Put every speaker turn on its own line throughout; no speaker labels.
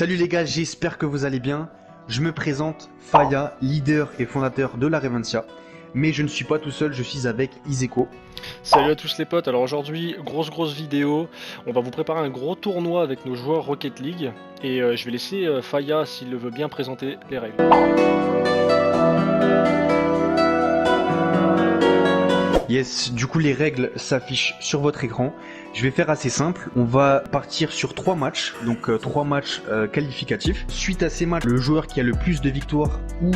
Salut les gars, j'espère que vous allez bien. Je me présente, Faya, leader et fondateur de la Revencia. Mais je ne suis pas tout seul, je suis avec Iseko.
Salut à tous les potes, alors aujourd'hui, grosse vidéo. On va vous préparer un gros tournoi avec nos joueurs Rocket League. Et je vais laisser Faya, s'il le veut bien, présenter les règles.
Yes, du coup les règles s'affichent sur votre écran. Je vais faire assez simple, on va partir sur 3 matchs, donc 3 matchs qualificatifs. Suite à ces matchs, le joueur qui a le plus de victoires ou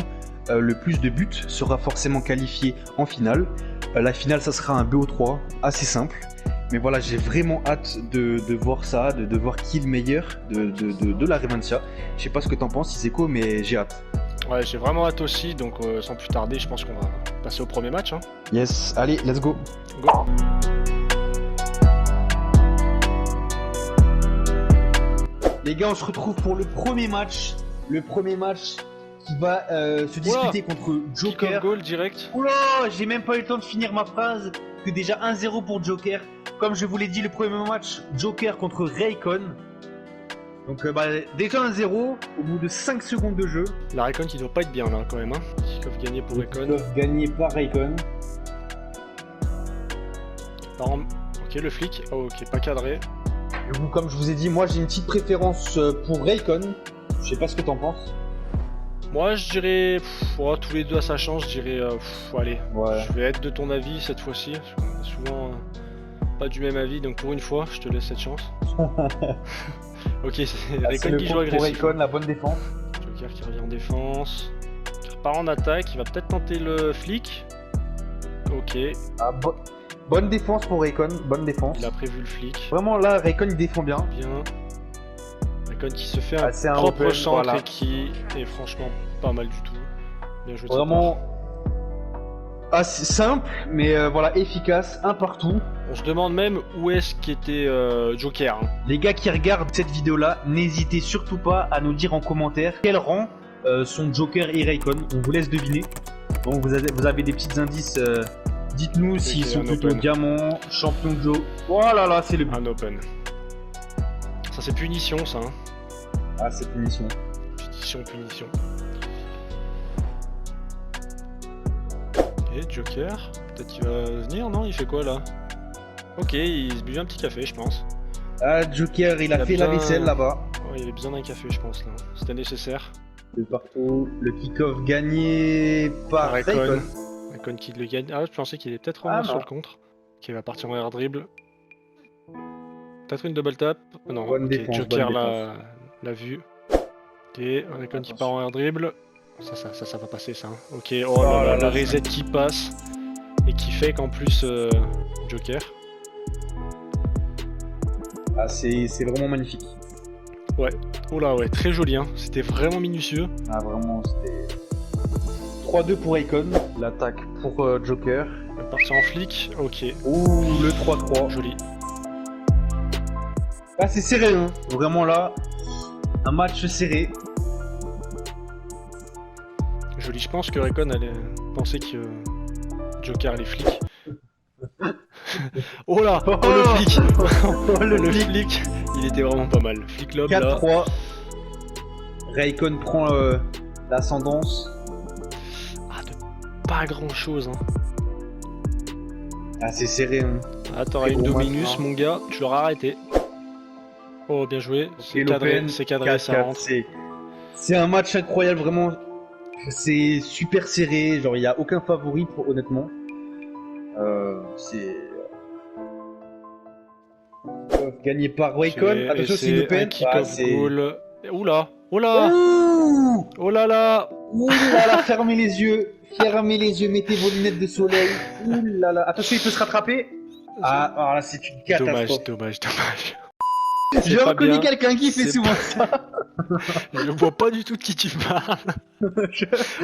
le plus de buts sera forcément qualifié en finale. La finale ça sera un BO3, assez simple. Mais voilà, j'ai vraiment hâte de voir ça, de voir qui est le meilleur de la Revencia. Je sais pas ce que t'en penses Iseko, mais j'ai hâte.
Ouais, j'ai vraiment hâte aussi, donc sans plus tarder, je pense qu'on va passer au premier match. Hein.
Yes, allez, let's go.
Go.
Les gars, on se retrouve pour le premier match. Le premier match qui va se disputer contre Joker.
Kick-off goal direct.
Oula, j'ai même pas eu le temps de finir ma phrase. Que déjà 1-0 pour Joker. Comme je vous l'ai dit, le premier match, Joker contre Raycon. Donc déjà 1-0 au bout de 5 secondes de jeu.
La Raycon qui doit pas être bien là quand même. Hein. Kick-off gagné pour Raycon.
Kick-off gagné par Raycon.
Ok, le flic. Oh, ok, pas cadré.
Du coup, comme je vous ai dit, moi j'ai une petite préférence pour Raycon. Je sais pas ce que t'en penses.
Moi je dirais, tous les deux à sa chance, je dirais, allez,
ouais.
Je vais être de ton avis cette fois-ci. On est souvent pas du même avis, donc pour une fois, je te laisse cette chance. Ok, c'est Raycon qui joue agressif.
Pour Raycon, la bonne défense.
Joker qui revient en défense. Qui repart en attaque, il va peut-être tenter le flic. Ok.
Ah, bonne défense pour Raycon, bonne défense.
Il a prévu le flic.
Vraiment là, Raycon il défend bien.
Bien. Raycon qui se fait un propre
open,
centre
voilà.
et qui est franchement pas mal du tout. Bien joué.
Vraiment assez simple, mais voilà, efficace, un partout.
On se demande même où est-ce qu'était Joker. Hein.
Les gars qui regardent cette vidéo là, n'hésitez surtout pas à nous dire en commentaire quel rang sont Joker et Raycon. On vous laisse deviner. Donc vous avez des petits indices. Dites-nous s'ils sont plutôt
open.
diamant, champion de Joe. Oh là là, c'est le but.
Un open. Ça c'est punition ça. Hein.
Ah, c'est punition.
Punition. Et Joker, peut-être qu'il va venir, non? Il fait quoi là? Ok, il se buvait un petit café, je pense.
Ah, Joker, il a fait la vaisselle là-bas.
Ouais, il avait besoin d'un café, je pense là. C'était nécessaire.
De partout, le kick-off gagné par Raycon.
Raycon qui le gagne. Ah, je pensais qu'il est peut-être revenir sur le contre. Ok, il va partir en air dribble. Peut-être une double tap. Non,
bonne
okay,
défense,
Joker
bonne
l'a vu. Ok, Raycon qui part en air dribble. Ça va passer ça. Hein. Ok, oh là là, le reset qui passe. Et qui fait qu'en plus Joker.
Ah, c'est vraiment magnifique.
Ouais, oh là ouais, très joli hein. C'était vraiment minutieux.
Ah vraiment, c'était 3-2 pour Raycon. L'attaque pour Joker.
Il va partir en flic, ok.
Ouh, le 3-3.
Joli.
Ah, c'est serré hein. Vraiment là, un match serré.
Joli, je pense que Raycon allait penser que Joker les flics. Oh là, oh le flic. Le flic, il était vraiment pas mal. Flic lob
4-3.
là.
Raycon prend l'ascendance.
Ah, pas grand chose hein.
Ah, c'est serré hein.
Ah, t'auras une Dominus mon gars, tu l'auras arrêté. Oh, bien joué, c'est cadré, ça rentre.
C'est un match incroyable, vraiment. C'est super serré, genre il n'y a aucun favori honnêtement. C'est gagné par Raycon. Attention, c'est une open.
Goal. Oula, oula. Ouh, oh là là.
Ouh là là, fermez les yeux, mettez vos lunettes de soleil. Ouh là là, attention, il peut se rattraper. Ah, alors là, c'est une catastrophe.
Dommage.
J'ai reconnu quelqu'un qui fait souvent ça.
Je vois pas du tout de qui tu parles.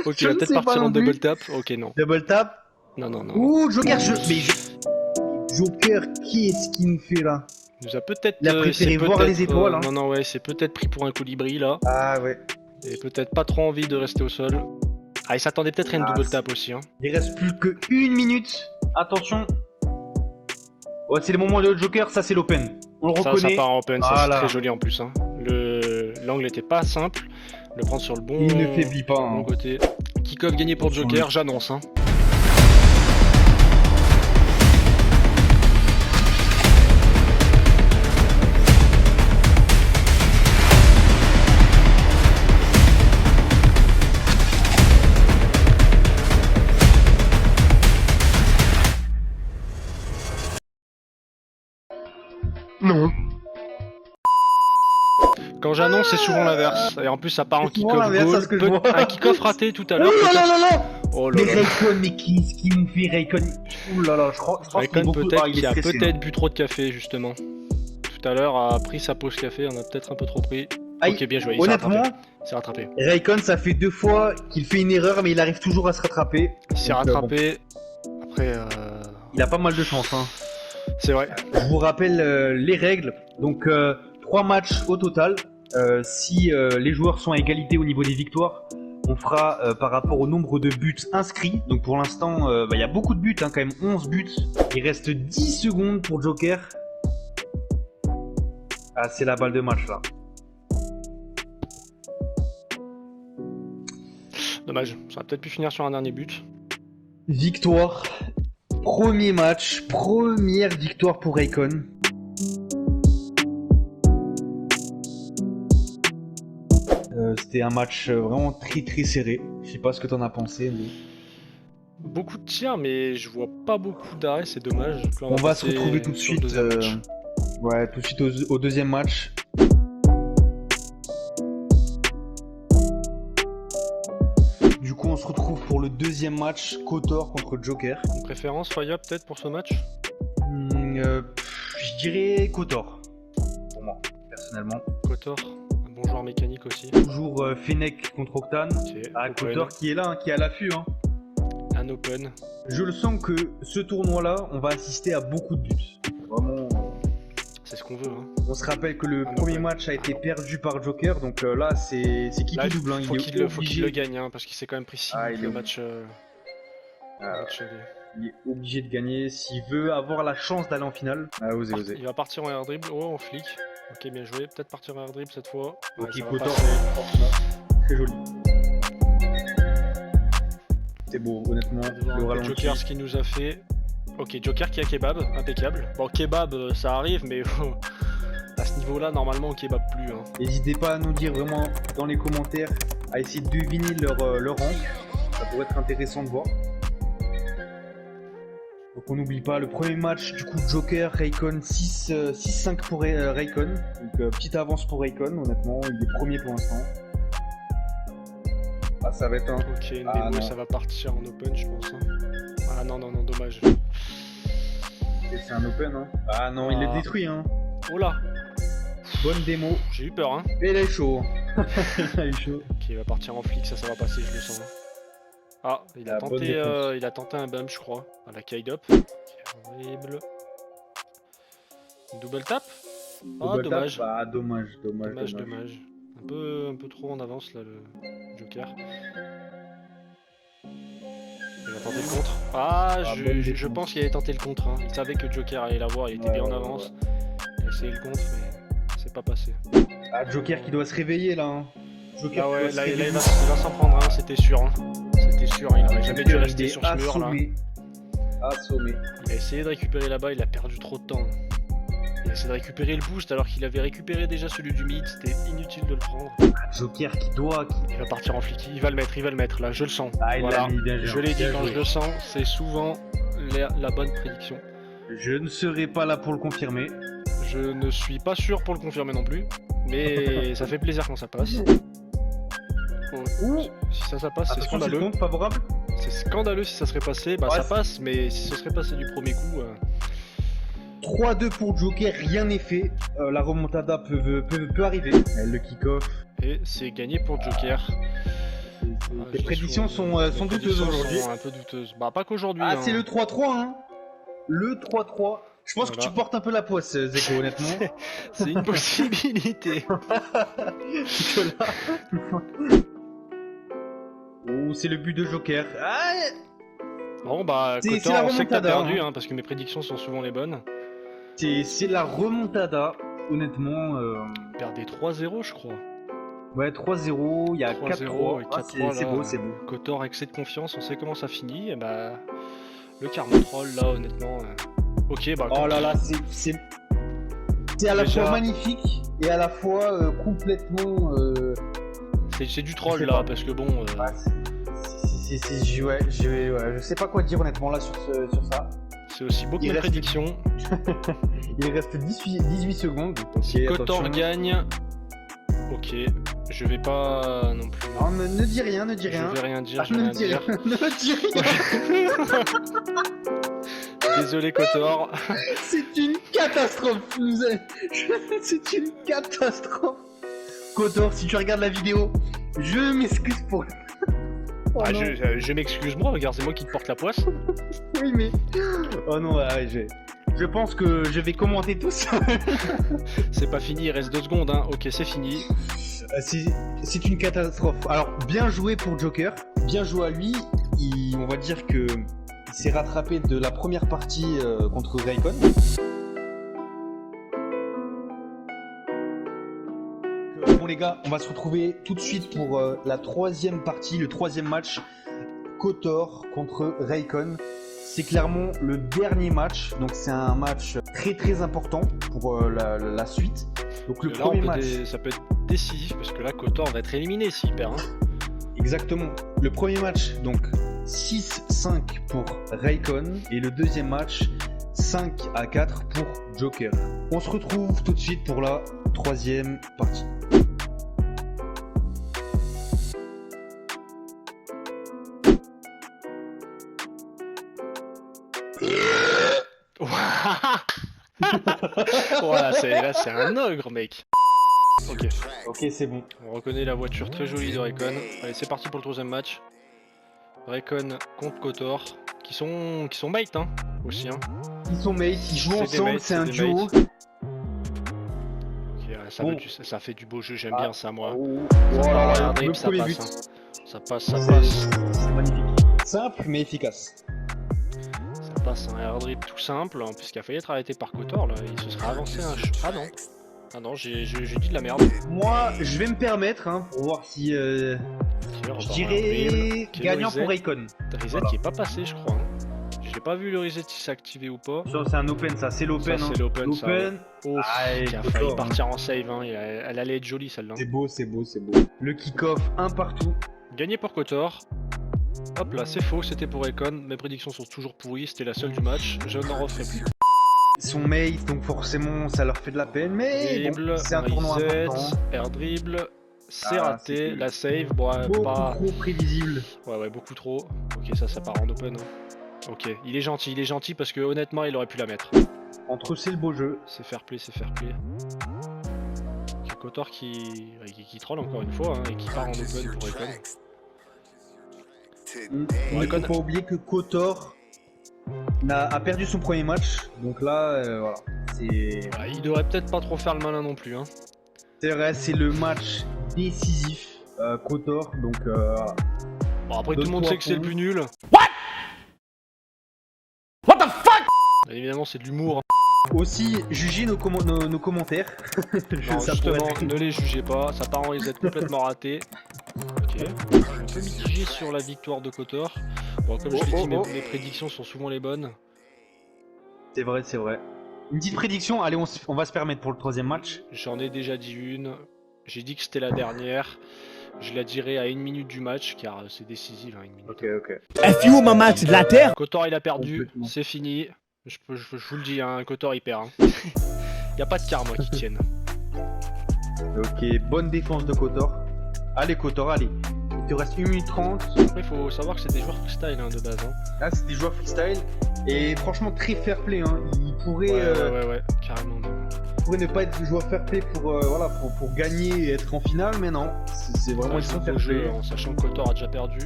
Ok, il va peut-être partir en double tap. Ok, non.
Double tap.
Non.
Ouh, Joker, Joker, qui est-ce qu'il nous fait là?
Il nous a peut-être.
Il a préféré voir les étoiles. Hein.
Non, ouais, c'est peut-être pris pour un colibri là.
Ah ouais.
Et peut-être pas trop envie de rester au sol. Ah, il s'attendait peut-être à une double tap aussi. Hein.
Il reste plus que 1 minute. Attention. Ouais, c'est le moment de Joker, ça c'est l'open. On le reconnaît.
Ça part en open, ça c'est très joli en plus. Hein. Le l'angle était pas simple. Le prendre sur le bon,
Il ne faiblit pas.
bon côté. Kick-off gagné pour Joker, j'annonce. Hein.
Non.
Quand j'annonce, c'est souvent l'inverse. Et en plus, ça part en
C'est souvent
kick-off
l'inverse,
goal.
c'est ce que je vois.
Un kick-off raté tout à l'heure.
Oh là là là.
Oh là
Mais
là.
Raikkonen, mais ce qui nous fait Raikkonen. Ouh là là, je pense qu'il est
Raikkonen
beaucoup.
peut-être
Il est
qui a
stressé,
peut-être bu trop de café justement. Tout à l'heure a pris sa pause café, on a peut-être un peu trop pris.
Aïe.
Ok, bien joué. Il s'est
Honnêtement,
rattrapé. Il s'est rattrapé.
Raikkonen, ça fait 2 fois qu'il fait une erreur, mais il arrive toujours à se rattraper.
Il s'est
Donc,
rattrapé. Après,
Il a pas mal de chance. Hein.
c'est vrai.
Je vous rappelle les règles. Donc 3 matchs au total. Si les joueurs sont à égalité au niveau des victoires, on fera par rapport au nombre de buts inscrits. Donc pour l'instant, il y a beaucoup de buts, hein, quand même 11 buts. Il reste 10 secondes pour Joker. Ah, c'est la balle de match là.
Dommage. Ça aurait peut-être pu finir sur un dernier but.
Victoire. Premier match, première victoire pour Raikkonen. C'était un match vraiment très serré. Je sais pas ce que t'en as pensé. Mais...
Beaucoup de tirs, mais je vois pas beaucoup d'arrêts, c'est dommage. Donc là,
On va se
passer
retrouver tout de
sur le
suite.
deuxième match.
Ouais, tout de suite au deuxième match. Du coup, on se retrouve pour le deuxième match, Kotor contre Joker.
Une préférence, Faya, peut-être pour ce match?
Je dirais Kotor. Pour moi, personnellement.
Kotor, un bon joueur mécanique aussi.
Toujours Fennec contre Octane.
Ok,
Ah,
open.
Kotor qui est là, hein, qui est à l'affût. Hein.
Un open.
Je le sens que ce tournoi-là, on va assister à beaucoup de buts. Vraiment.
C'est ce qu'on veut. Hein.
On se rappelle que le
Ah,
premier
non,
match a été perdu par Joker, donc là c'est qui
Là,
tout double. Hein.
faut
Il est
qu'il
obligé.
le gagne, hein, parce qu'il s'est quand même pris 6
Ah, il est
le
obligé.
match.
Ah,
match aller.
Il est obligé de gagner s'il veut avoir la chance d'aller en finale. Ah, osez, osez.
Il va partir en air dribble. Oh, on flic. Ok, bien joué. Peut-être partir en air dribble cette fois. Ouais,
Ok,
ça va
Kotor,
passer.
très joli. C'est beau, honnêtement.
On va voir
Le
un peu
ralenti.
Joker ce qu'il nous a fait. Ok, Joker qui a kebab, impeccable. Bon, kebab, ça arrive, mais à ce niveau-là, normalement, on kebab plus. Hein.
N'hésitez pas à nous dire vraiment dans les commentaires, à essayer de deviner leur rang. Ça pourrait être intéressant de voir. Donc on n'oublie pas le premier match, du coup Joker, Raikkonen 6-5 pour Raikkonen. Donc petite avance pour Raikkonen, honnêtement, il est premier pour l'instant. Ah, ça va être un.
Ok, une
Ah,
démo,
non.
ça va partir en open, je pense. Hein. Ah non, non, non, dommage.
Et c'est un open, hein. Ah non, il est détruit, hein.
Oh là,
Bonne démo.
j'ai eu peur, hein.
Et il est chaud. Il est chaud.
Ok, il va partir en flic, ça va passer, je le sens. Ah, il a,
La bonne
tenté,
défense.
il a tenté un bump, je crois, à la Kaidop. Horrible. Double tap. Ah,
Double tap.
dommage.
Ah, dommage.
Dommage. Un peu trop en avance là, le Joker. Il va tenter le contre. Ah,
Ah, bonne
je
défense.
pense qu'il avait tenté le contre. Hein. Il savait que Joker allait l'avoir, il était bien en avance. Il a essayé le contre, mais c'est pas passé.
Ah, Joker qui doit se réveiller là. Hein. Joker
Ah
qui
ouais,
doit se
là il
réveiller.
va s'en prendre un, c'était sûr. Hein. C'était sûr, il aurait jamais dû
Joker,
rester
il est
sur ce mur là.
Assommé.
Il a essayé de récupérer là-bas, il a perdu trop de temps. Il a essayé de récupérer le boost alors qu'il avait récupéré déjà celui du mid, c'était inutile de le prendre.
Ah, Joker qui doit.
Il va partir en flic, il va le mettre là, je le sens.
Ah, il
Voilà.
l'a mis bien.
Je l'ai dit,
Bien
quand
joué.
je le sens, c'est souvent la bonne prédiction.
Je ne serai pas là pour le confirmer.
Je ne suis pas sûr pour le confirmer non plus, mais ça fait plaisir quand ça passe. Oh, si ça passe, c'est
Attention, c'est le
scandaleux.
compte favorable.
C'est scandaleux si ça serait passé, bah
Ouais,
ça
c'est-
passe, mais si ce serait passé du premier coup...
3-2 pour Joker, rien n'est fait. La remontada peut arriver. Le kick-off.
Et c'est gagné pour Joker.
Les prédictions sont
les
douteuses
prédictions
aujourd'hui.
sont un peu douteuses. Bah pas qu'aujourd'hui.
Ah,
hein.
c'est le 3-3, hein. Le 3-3. Je pense que
Voilà.
tu portes un peu la poisse, Zeko, honnêtement.
C'est une possibilité.
Que là. Oh, c'est le but de Joker. Ah,
Bon bah
C'est
Kotor,
la
on sait que t'as
remontada,
perdu,
hein.
hein, parce que mes prédictions sont souvent les bonnes.
c'est la remontada, honnêtement.
Perdez 3-0 je crois.
Ouais, 3-0, il y a 4-3.
et
Ah,
4-3
c'est
là.
beau, c'est beau.
Kotor, excès de confiance, on sait comment ça finit. Et bah, le Karma Troll, là, honnêtement. Ok, bah.
Oh là là, c'est à la
Déjà-
fois magnifique et à la fois complètement.
C'est du
Je
troll
sais
là,
pas.
parce que bon.
Je sais pas quoi dire honnêtement là sur ça.
C'est aussi beaucoup
Il
de
reste-
prédictions.
Il reste 18 secondes.
Si
Ok,
Kotor
attention.
gagne. Ok, je vais pas non plus.
Non, ne dis rien, ne dis
Je
rien.
vais rien dire,
Ah,
je vais
ne
rien
dis
dire.
rien, ne dis rien.
Désolé Kotor.
C'est une catastrophe, nous a- C'est une catastrophe. Kotor, si tu regardes la vidéo, je m'excuse pour. Oh
Ah,
non.
je m'excuse moi, regarde, c'est moi qui te porte la poisse.
Oui, mais. Oh non, ouais, je pense que je vais commenter tout ça.
C'est pas fini, il reste 2 secondes, hein. Ok, c'est fini.
C'est une catastrophe. Alors, bien joué pour Joker. Bien joué à lui. On va dire que il s'est rattrapé de la première partie contre Raikon. Bon les gars, on va se retrouver tout de suite pour la troisième partie, le troisième match. Kotor contre Raikon. C'est clairement le dernier match, donc c'est un match très très important pour la suite. Donc le
Là,
premier match,
ça peut être décisif parce que là, Kotor va être éliminé s'il perd. Hein.
exactement. Le premier match, donc 6-5 pour Raikon et le deuxième match 5-4 pour Joker. On se retrouve tout de suite pour la troisième partie.
Voilà, là, c'est un ogre, mec. Ok,
Ok, c'est bon.
on reconnaît la voiture très jolie de Raikon. Allez, c'est parti pour le troisième match. Raikon contre Kotor, qui sont mates, hein, aussi, hein.
Ils sont mates, ils jouent
C'est des
ensemble,
mates,
c'est un
des
duo.
mates. Ok, ça,
Bon.
ça fait du beau jeu, j'aime
Ah.
bien ça, moi.
Oh,
Ça
oh là
part
là,
en dribble,
le
ça
premier
passe,
but.
hein. Ça passe, ça
C'est-
passe.
C'est magnifique. Simple mais efficace.
Ça passe un air dribble tout simple, hein, puisqu'il a failli être arrêté par Kotor, là. Il se serait avancé un... Ah non. Ah non, j'ai dit de la merde.
Moi, je vais me permettre, hein, pour voir si
Ok,
je
repart un
dirais
dribble. Ok,
gagnant
reset.
pour Raikon.
Reset
Voilà.
qui est pas passé, je crois. Hein. J'ai pas vu le reset si c'est activé ou pas.
Ça, c'est un open, ça, c'est l'open.
Ça,
hein.
c'est l'open, ça,
L'open.
Oh,
Ah,
qui a
Kotor,
failli
hein.
partir en save, hein. Elle allait être jolie celle-là.
C'est beau, c'est beau, c'est beau. Le kick-off, un partout.
Gagné pour Kotor. Hop là, c'est faux, c'était pour Raikon. Mes prédictions sont toujours pourries, c'était la seule du match. Je n'en referai plus.
Ils sont mates, donc forcément, ça leur fait de la peine. Mais bon,
Dribble,
c'est un tournoi
reset,
important.
air dribble. C'est
Ah,
raté,
c'est-
la save, bon,
Beaucoup
pas...
trop prévisible.
Ouais, beaucoup trop. Ok, ça part en open. Hein. Ok, il est gentil parce que honnêtement, il aurait pu la mettre.
Entre eux, c'est le beau jeu.
C'est fair play, c'est fair play. Ok, Kotor qui troll encore une fois hein, et qui part en open pour Raikon.
Il ne faut pas oublier que Kotor a perdu son premier match. Donc là, voilà. C'est
Ah, il devrait peut-être pas trop faire le malin non plus. Hein.
vrai, c'est le match décisif. Kotor, donc voilà.
Bon, après, tout le monde
Donne-toi
sait que c'est le
fond.
plus nul. Bien évidemment, c'est de l'humour.
Aussi, jugez nos commentaires.
Non,
Ça
justement,
pourrait être-
ne les jugez pas, ça part en reset complètement raté. Ok, je suis un peu mitigé sur la victoire de Kotor. Bon, comme je l'ai dit, mes prédictions sont souvent les bonnes.
C'est vrai, c'est vrai. Une petite prédiction, allez, on va se permettre pour le troisième match.
J'en ai déjà dit une. J'ai dit que c'était la dernière. Je la dirai à 1 minute du match, car c'est décisif, hein, 1 minute.
Ok.
FU, maman, c'est de la terre.
Kotor, il a perdu,
Complètement.
c'est fini. Je vous le dis, hein, Kotor, il perd. Hein. Y a pas de karma qui tienne.
Ok, bonne défense de Kotor. Allez, Kotor, allez. Il te reste 1 minute 30.
Après, faut savoir que c'est des joueurs freestyle hein, de base. Hein.
Là, c'est des joueurs freestyle. Et franchement, très fair play. Hein. Il pourrait,
Ouais, carrément.
pourrait ne pas être joueur fair play pour gagner et être en finale, mais non. C'est vraiment
Ouais,
ils
c'est
sont
un
fair
beau jeu,
play.
en sachant que Kotor a déjà perdu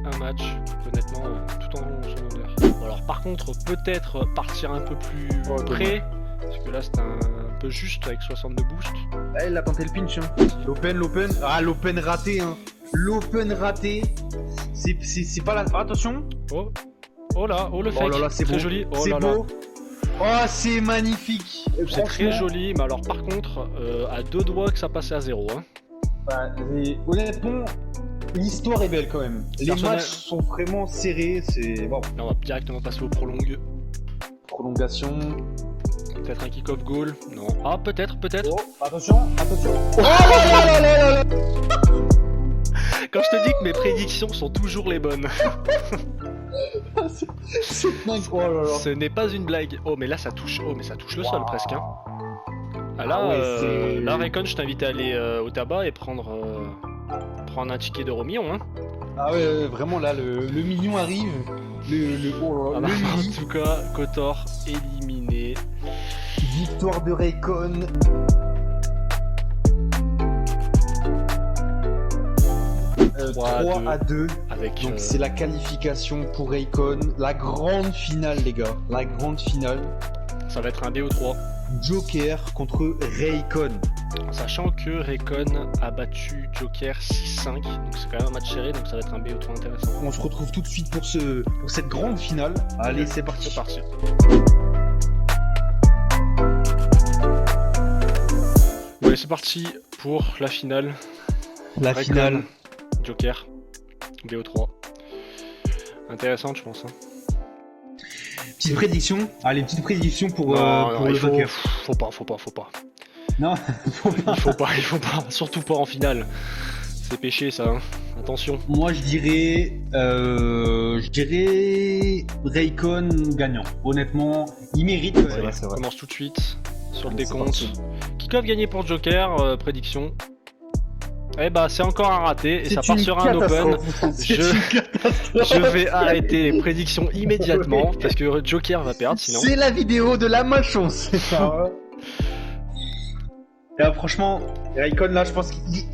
un match, honnêtement, tout en son honneur. Bon, alors par contre, peut-être partir un peu plus près, parce que là c'est un peu juste avec 62 boosts.
Ah, il a tenté le pinch. Hein. L'open. Ah, l'open raté. Hein. L'open raté. C'est pas la. Ah, attention.
Oh là, oh le fake,
Oh là là, c'est
très
beau.
joli. Oh
C'est
là là,
beau. Oh, c'est magnifique.
c'est très
Franchement,
joli, mais alors par contre, à deux doigts que ça passait à 0. Hein.
Honnêtement, l'histoire est belle quand même. Les
Personnel-
matchs sont vraiment serrés, c'est bon.
Là, on va directement passer au
Prolongation.
Peut-être un kick-off goal. Non. Ah, peut-être.
Oh, attention.
Quand je te dis que mes prédictions sont toujours les bonnes.
C'est dingue. Oh là là.
Ce n'est pas une blague. Oh, mais là, ça touche. Oh, mais ça touche le sol
Wow.
presque. Hein. Ah, là,
Ah ouais, c'est-
là, Recon, je t'invite à aller au tabac et prendre un ticket d'euro million. Hein.
Ah ouais, vraiment là, le million arrive. Oh là
Ah
là,
bah,
le
en
million.
tout cas, Kotor éliminé.
Victoire de Raycon.
Trois
3 à 2.
Avec.
Donc c'est la qualification pour Raycon. La grande finale, les gars. La grande finale.
Ça va être un BO3.
Joker contre Raycon.
Sachant que Recon a battu Joker 6-5. Donc c'est quand même un match serré. Donc ça va être un BO3 intéressant.
On se retrouve tout de suite pour cette grande finale. Allez, c'est parti.
C'est parti. Ouais, c'est parti pour la finale.
La
Recon,
finale.
Joker, BO3. Intéressante, je pense. Hein.
Petite prédiction. Allez, petite prédiction pour
Non,
le
il
Joker.
faut pas.
Non, faut pas.
Il faut pas. Surtout pas en finale. C'est péché, ça. Hein. Attention.
Moi, je dirais Raycon gagnant. Honnêtement, il mérite.
Ouais, on commence tout de suite sur le
Allez, c'est
décompte.
parti.
Kick-off gagné pour Joker, prédiction. Eh bah, c'est encore un raté et ça
C'est
part
une
sur un open.
catastrophe. C'est
Je-
une catastrophe.
Je vais arrêter les prédictions immédiatement parce que Joker va perdre sinon.
C'est la vidéo de la malchance. C'est ça. Là, franchement, Raycon, là, je pense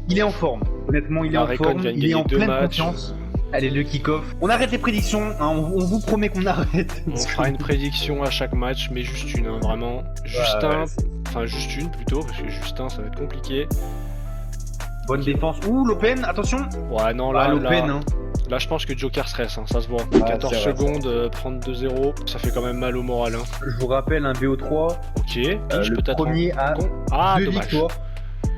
qu'il est en forme. Honnêtement, il est
Ah,
en
Raycon
forme.
vient de
Il est
gagner
en
2
pleine
matchs.
confiance. Allez, le kick-off. On arrête les prédictions. Hein, on vous promet qu'on arrête.
On fera une prédiction à chaque match, mais juste une, hein, vraiment. Justin, enfin juste une plutôt, parce que Justin ça va être compliqué.
Bonne défense. Ouh, l'open, attention.
Ouais, non,
Ah,
là,
l'open,
là,
hein.
là, je pense que Joker stresse, hein, ça se voit. 14
c'est vrai,
secondes, prendre 2-0, ça fait quand même mal au moral. Hein.
Je vous rappelle un BO3.
Ok, Pinch
Le
peut-être.
premier à
Ah,
2
dommage.
victoires.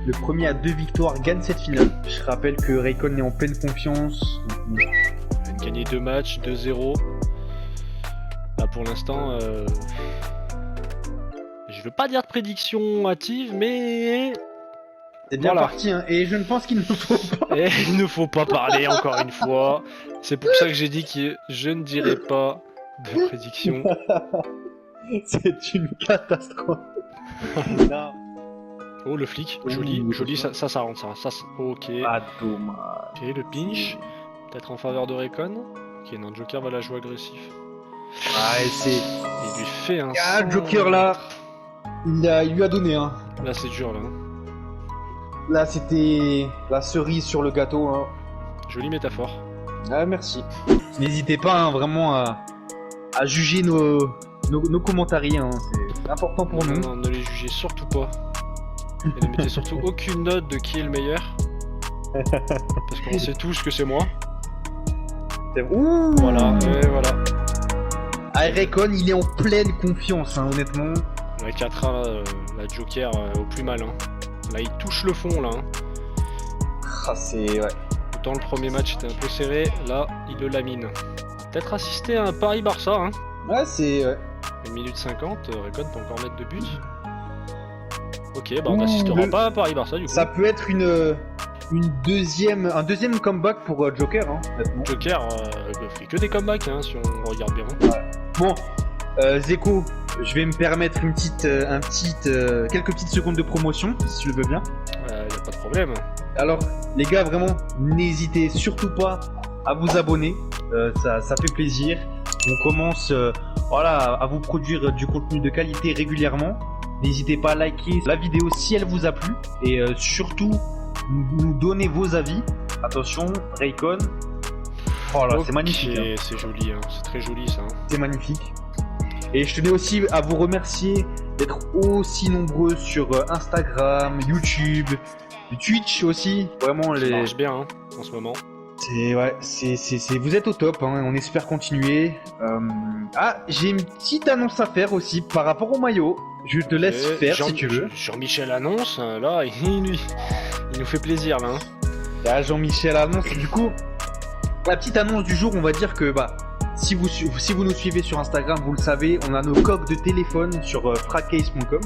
Le premier à 2 victoires gagne cette finale. Je rappelle que Raycon est en pleine confiance.
Il vient de gagner 2 matchs, 2-0. Là pour l'instant, je veux pas dire de prédiction hâtive, mais
C'est bien
Voilà.
parti, hein. Et je ne pense qu'il ne faut pas.
eh, il ne faut pas parler encore une fois. C'est pour ça que j'ai dit que je ne dirai pas de prédiction.
C'est une catastrophe. Non.
Oh le flic, joli,
Ouh,
joli, ça rentre ça. Ok.
Ah, dommage.
Ok, le pinch, peut-être en faveur de Recon. Ok, non, Joker va la jouer agressif.
Ah, et c'est.
Il lui fait un.
Ah,
100.
Joker là. Il lui a donné, hein.
Là c'est dur là. Hein.
Là, c'était la cerise sur le gâteau, hein.
Jolie métaphore.
Ah, merci. N'hésitez pas, hein, vraiment à juger nos commentaires, hein. C'est important pour nous.
Non, ne les jugez surtout pas. Et ne mettez surtout aucune note de qui est le meilleur. Parce qu'on sait tous que c'est moi.
Ouh.
Voilà, et voilà.
Ah, Raycon, il est en pleine confiance, hein, honnêtement.
Avec 4 là, la Joker au plus mal. Hein. Là, il touche le fond là. Hein.
Ah, c'est. Ouais.
Autant le premier match était un peu serré, là, il le lamine. Peut-être assister à un Paris-Barça. Hein.
Ouais, c'est. Ouais.
1 minute 50, Recon peut encore mettre 2 buts. Ok, bah on
Ouh,
n'assistera
le-
pas à Paris-Barça du coup.
Ça peut être un deuxième comeback pour Joker, hein, honnêtement.
Joker fait que des comebacks hein, si on regarde bien.
Bon, Zeko, je vais me permettre quelques petites secondes de promotion, si tu le veux bien.
Y a pas de problème.
Alors, les gars, vraiment, n'hésitez surtout pas à vous abonner, ça fait plaisir. On commence à vous produire du contenu de qualité régulièrement. N'hésitez pas à liker la vidéo si elle vous a plu et surtout nous donner vos avis. Attention, Raycon. Oh là,
Ok,
c'est magnifique. Hein.
C'est joli, hein. C'est très joli ça. Hein.
C'est magnifique. Et je tenais aussi à vous remercier d'être aussi nombreux sur Instagram, YouTube, Twitch aussi. Vraiment,
Ça marche bien hein, en ce moment.
Vous êtes au top, hein, on espère continuer. Ah, j'ai une petite annonce à faire aussi par rapport au maillot. Je te laisse faire si tu veux.
Jean-Michel annonce, là, il nous fait plaisir là. Hein.
Là, Jean-Michel annonce. Du coup, la petite annonce du jour, on va dire que si vous nous suivez sur Instagram, vous le savez, on a nos coques de téléphone sur fracase.com.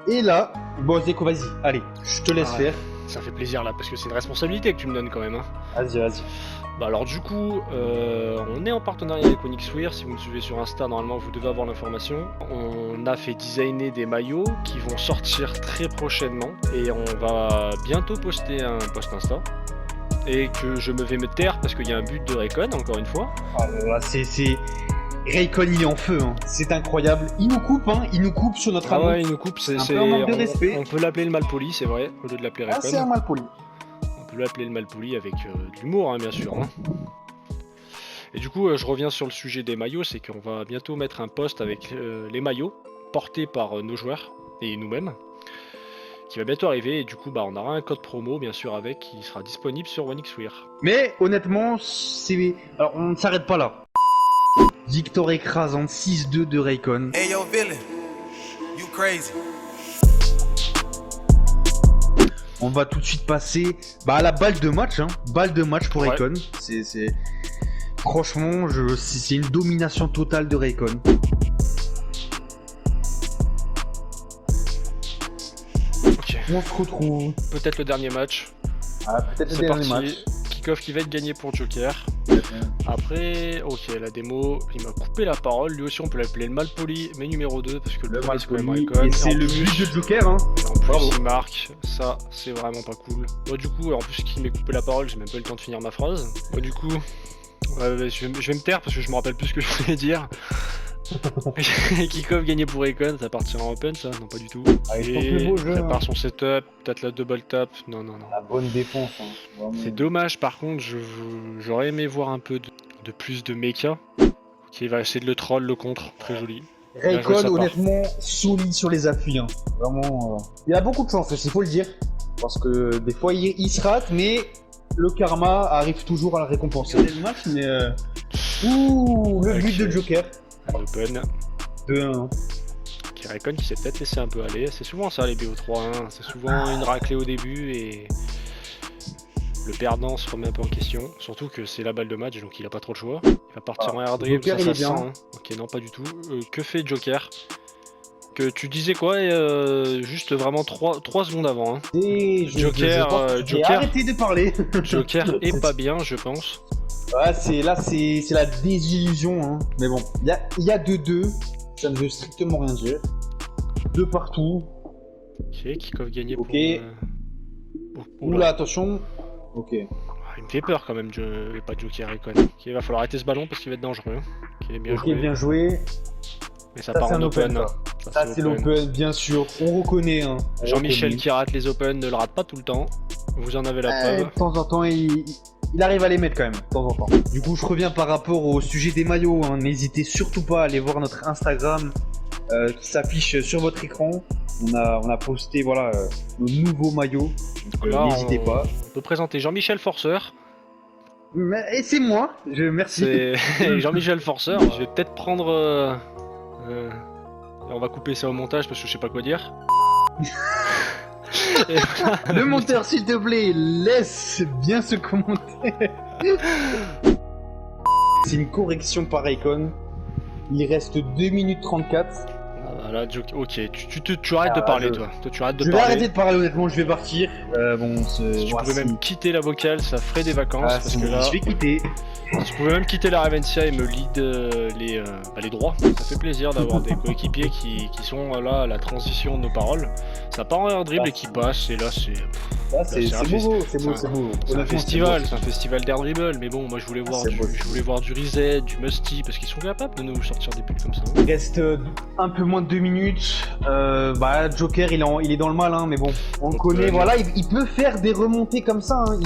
Et là, bon Zeko, vas-y, allez, je te laisse faire.
Ça fait plaisir là, parce que c'est une responsabilité que tu me donnes quand même. Hein.
Vas-y.
Bah alors du coup, on est en partenariat avec Onyxwear. Si vous me suivez sur Insta, normalement vous devez avoir l'information. On a fait designer des maillots qui vont sortir très prochainement. Et on va bientôt poster un post Insta. Et que je me vais me taire parce qu'il y a un but de Raycon, encore une fois.
Raycon, il est en feu, hein. C'est incroyable. Il nous coupe sur notre amour.
Ah ouais, il nous coupe, c'est
un manque de respect.
On peut l'appeler le malpoli, c'est vrai, au lieu de l'appeler Raycon.
Ah, c'est un malpoli.
On peut l'appeler le malpoli avec de l'humour, hein, bien sûr. Hein. Et du coup, je reviens sur le sujet des maillots, c'est qu'on va bientôt mettre un post avec les maillots portés par nos joueurs et nous-mêmes, qui va bientôt arriver. Et du coup, on aura un code promo, bien sûr, avec, qui sera disponible sur Onyxwear.
Mais honnêtement, alors on ne s'arrête pas là. Victor écrasante 6-2 de Raycon.
Hey yo, villain, you crazy.
On va tout de suite passer à la balle de match, hein. Balle de match pour Raycon. Franchement, c'est une domination totale de Raycon.
Ok.
On se retrouve.
Peut-être le dernier match.
Ah, peut-être le
C'est
dernier
parti.
match.
Kick-off qui va être gagné pour Joker. Après, ok, la démo, il m'a coupé la parole. Lui aussi, on peut l'appeler le malpoli, mais numéro 2, parce que le premier, c'est quand même Raycon.
Et c'est le but de Joker, hein.
En plus,
Bravo.
il marque. Ça, c'est vraiment pas cool. Moi, du coup, en plus qu'il m'ait coupé la parole, j'ai même pas eu le temps de finir ma phrase. Moi, du coup, je vais me taire parce que je me rappelle plus ce que je voulais dire. Kick-off gagné pour Raycon, ça partira en open, ça? Non, pas du tout.
Il tente le beau jeu,
prépare
hein.
son setup, peut-être la double tap. Non.
La bonne défense, hein. Vraiment.
C'est dommage, par contre, j'aurais aimé voir un peu de plus de mecha. Qui va essayer de le troll, le contre, très joli.
Raycon, honnêtement, solide sur les appuis, hein. Vraiment, il a beaucoup de chance, il faut le dire. Parce que des fois, il se rate, mais le karma arrive toujours à le récompenser. Le match, mais ouh, le but de Joker.
Open.
2-1.
Qui Raycon qui s'est peut-être laissé un peu aller. C'est souvent ça les BO3, c'est souvent une raclée au début et le perdant se remet un peu en question. Surtout que c'est la balle de match donc il a pas trop le choix. Il va partir en air dribble,
Joker,
ça
il est
sent.
bien.
Hein. Ok, non, pas du tout. Que fait Joker? Que tu disais quoi juste vraiment 3 secondes avant. Hein. Joker,
arrêtez de parler.
Joker est pas bien, je pense.
Ouais, c'est la désillusion, hein. Mais bon, il y a 2-2, ça ne veut strictement rien dire. 2 partout.
Ok, kick-off gagné
Ok.
pour...
Oula, attention. Ok.
Il me fait peur quand même, pas Joker Raycon. Ok, il va falloir arrêter ce ballon parce qu'il va être dangereux. Ok,
Bien joué.
Mais ça
Ça,
part
c'est
en
un
open.
open, Ça, c'est l'open, bien sûr. On reconnaît, hein.
Jean-Michel qui rate les open ne le rate pas tout le temps. Vous en avez la preuve.
De temps en temps, il arrive à les mettre quand même, de temps en temps. Du coup, je reviens par rapport au sujet des maillots, hein. N'hésitez surtout pas à aller voir notre Instagram qui s'affiche sur votre écran. On a posté nos nouveaux maillots. Donc,
Là,
n'hésitez pas.
On peut présenter Jean-Michel Forceur.
Et c'est moi, merci.
C'est Jean-Michel Forceur. Je vais peut-être prendre. On va couper ça au montage parce que je sais pas quoi dire.
Le monteur, s'il te plaît, laisse bien ce commentaire. C'est une correction par Raycon. Il reste 2 minutes 34.
Ah, là, ok, tu arrêtes de parler, toi. Tu arrêtes de
Je vais
parler.
arrêter de parler, honnêtement, je vais partir.
Si tu pouvais même quitter la vocale, ça ferait des vacances. Parce que là,
je vais quitter.
si tu pouvais même quitter la Ravencia et me lead les droits, ça fait plaisir d'avoir des coéquipiers qui sont là à la transition de nos paroles. Ça part en air dribble et qui passe, et là c'est.
C'est beau, c'est beau.
C'est un festival, d'air dribble, mais bon, moi je voulais voir du reset, du musty, parce qu'ils sont capables de nous sortir des pulls comme ça.
Il reste un peu moins de 2 minutes. Joker, il est dans le mal, hein, mais bon, on le connaît. Voilà, il peut faire des remontées comme ça. Hein.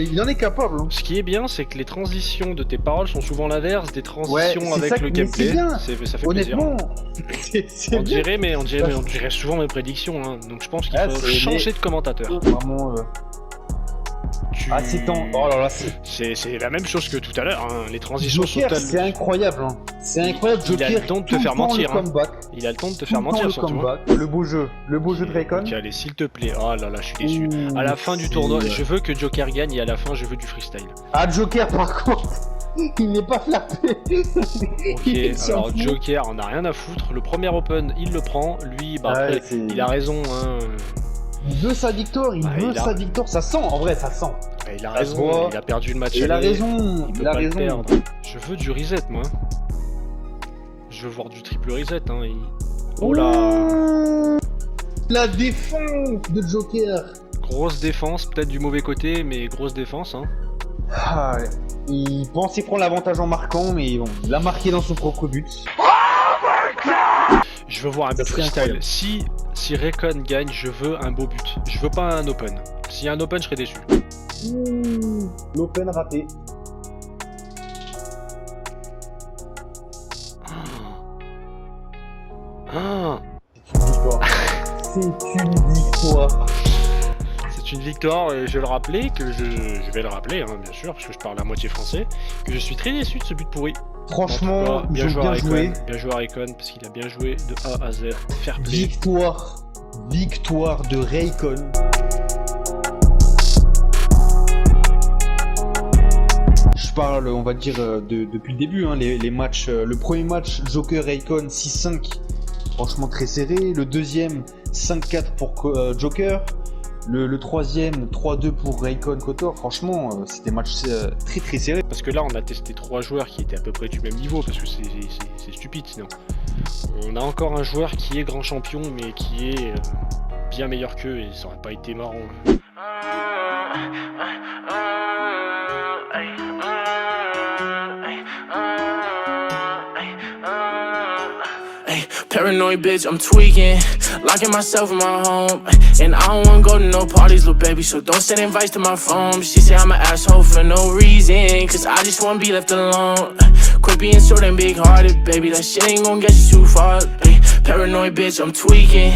Il en est capable. Hein.
Ce qui est bien, c'est que les transitions de tes paroles sont souvent l'inverse des transitions avec
ça,
le gameplay. Ça fait
honnêtement,
plaisir. On dirait souvent mes prédictions, hein. Donc je pense qu'il faut changer de commentateur.
Vraiment, Ah, c'est temps. Oh là là, c'est.
C'est la même chose que tout à l'heure, hein. Les transitions
Joker,
sont
c'est incroyable. Hein. C'est incroyable.
Il a
Joker,
le temps de te
tout
faire
le temps
mentir,
le
hein.
comeback.
Il a le temps de te
Tout
faire
le temps
mentir
le
surtout. Hein.
comeback. Le beau jeu de Raycon.
Ok, allez, s'il te plaît. Oh là là, je suis déçu.
Ouh,
À la fin du tournoi, je veux que Joker gagne et à la fin, je veux du freestyle.
Ah, Joker, par contre, il n'est pas flappé.
Ok, alors Joker, on a rien à foutre. Le premier open, il le prend. Lui, bah après, il a raison. Hein.
Il veut sa victoire, sa victoire. Ça sent, en vrai, ça sent.
Il a raison, il a perdu le match.
Il a raison,
Il peut
il a
pas le
raison.
perdre. Je veux du reset, moi. Je veux voir du triple reset. Hein. Oh là.
La défense de Joker.
Grosse défense, peut-être du mauvais côté, mais grosse défense. Hein.
Ah, il pensait prendre l'avantage en marquant, mais bon, il a marqué dans son propre but.
Je veux voir un but freestyle. Si Raycon gagne, je veux un beau but. Je veux pas un open. S'il y a un open, je serais déçu.
L'open raté.
Ah.
C'est une victoire.
C'est une victoire et je vais le rappeler, je vais le rappeler, hein, bien sûr, parce que je parle à moitié français, que je suis très déçu de ce but pourri.
Franchement,
cas,
bien joué.
Bien joué à Raycon, parce qu'il a bien joué de A à Z. Fair play.
Victoire de Raycon. Je parle, on va dire, depuis le début, hein, les matchs. Le premier match, Joker-Raycon 6-5, franchement très serré. Le deuxième, 5-4 pour Joker. Le troisième, 3-2 pour Raycon Kotor. Franchement, c'était match très très serré.
Parce que là, on a testé 3 joueurs qui étaient à peu près du même niveau, parce que c'est stupide sinon. On a encore un joueur qui est grand champion, mais qui est bien meilleur qu'eux, et ça aurait pas été marrant.
Paranoid bitch, I'm tweaking, locking myself in my home. And I don't wanna go to no parties, little baby, so don't send invites to my phone. She say I'm an asshole for no reason, cause I just wanna be left alone. Quit being so damn big-hearted, baby, that shit ain't gonna get you too far. Ay, paranoid bitch, I'm tweaking,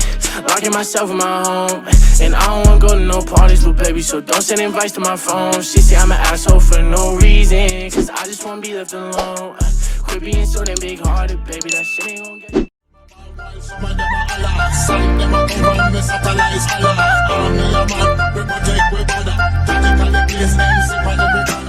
locking myself in my home. And I don't wanna go to no parties, little baby, so don't send invites to my phone. She say I'm an asshole for no reason, cause I just wanna be left alone. Quit being so damn big-hearted, baby, that shit ain't gonna get you.
Some of them a Allah, some them a over me satellites Allah. Army a man, we protect we border. Tactically place them, sip on the